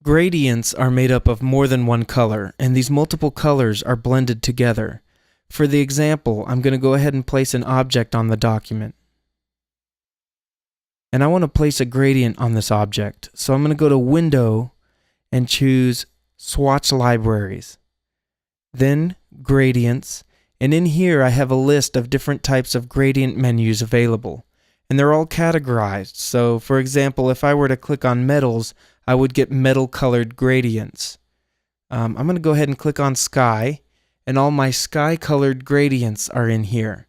Gradients are made up of more than one color, and these multiple colors are blended together. For the example, I'm going to go ahead and place an object on the document. And I want to place a gradient on this object. So I'm going to go to Window and choose Swatch Libraries. Then Gradients. And in here I have a list of different types of gradient menus available. And they're all categorized. So for example, if I were to click on metals, I would get metal colored gradients. I'm going to go ahead and click on sky, and all my sky colored gradients are in here.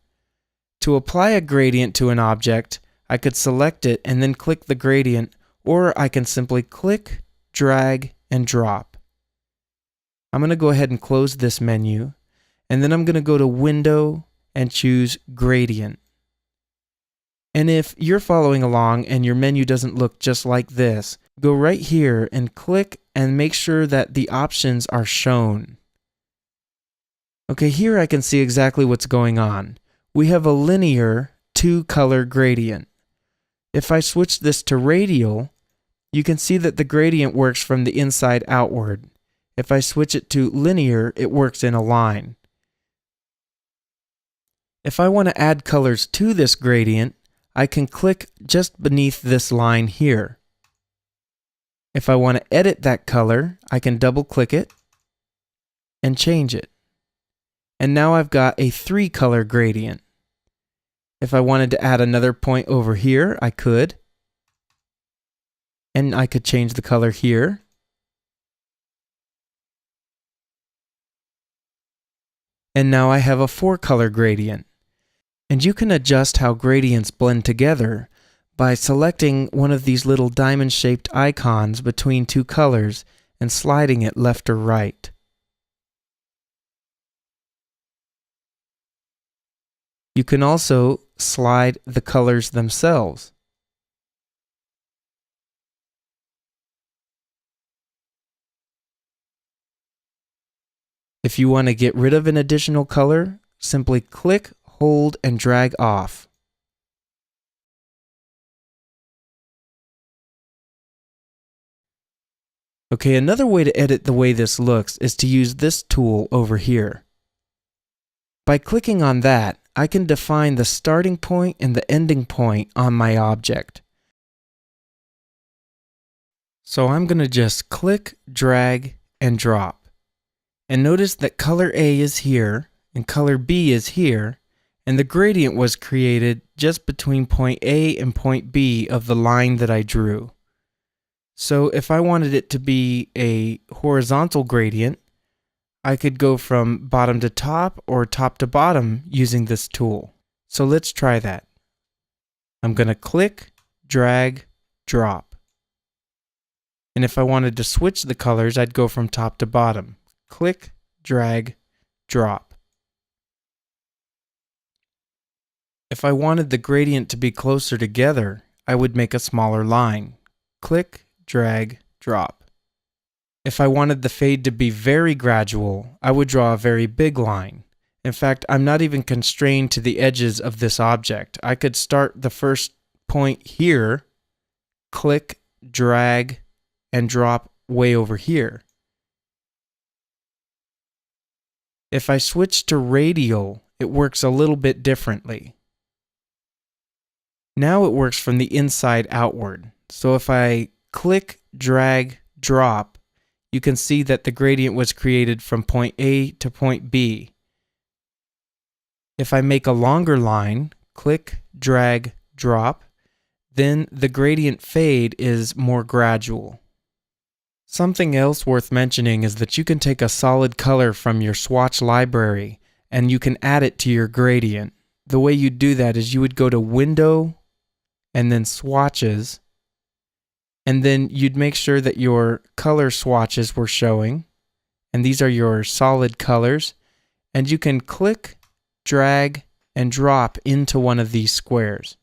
To apply a gradient to an object, I could select it and then click the gradient, or I can simply click, drag, and drop. I'm going to go ahead and close this menu, and then I'm going to go to Window and choose Gradient. And if you're following along and your menu doesn't look just like this, go right here and click and make sure that the options are shown. Okay, here I can see exactly what's going on. We have a linear 2-color gradient. If I switch this to radial, you can see that the gradient works from the inside outward. If I switch it to linear, it works in a line. If I want to add colors to this gradient, I can click just beneath this line here. If I want to edit that color, I can double-click it and change it. And now I've got a 3-color gradient. If I wanted to add another point over here, I could. And I could change the color here. And now I have a 4-color gradient. And you can adjust how gradients blend together by selecting one of these little diamond-shaped icons between two colors and sliding it left or right. You can also slide the colors themselves. If you want to get rid of an additional color, simply click, hold, and drag off. Okay, another way to edit the way this looks is to use this tool over here. By clicking on that, I can define the starting point and the ending point on my object. So I'm going to just click, drag, and drop. And notice that color A is here and color B is here, and the gradient was created just between point A and point B of the line that I drew. So if I wanted it to be a horizontal gradient, I could go from bottom to top or top to bottom using this tool. So let's try that. I'm going to click, drag, drop. And if I wanted to switch the colors, I'd go from top to bottom. Click, drag, drop. If I wanted the gradient to be closer together, I would make a smaller line. Click, drag, drop. If I wanted the fade to be very gradual, I would draw a very big line. In fact, I'm not even constrained to the edges of this object. I could start the first point here, click, drag, and drop way over here. If I switch to radial, it works a little bit differently. Now it works from the inside outward. So if I click, drag, drop, you can see that the gradient was created from point A to point B. If I make a longer line, click, drag, drop, then the gradient fade is more gradual. Something else worth mentioning is that you can take a solid color from your swatch library and you can add it to your gradient. The way you do that is you would go to Window and then Swatches, and then you'd make sure that your color swatches were showing, and these are your solid colors, and you can click, drag, and drop into one of these squares.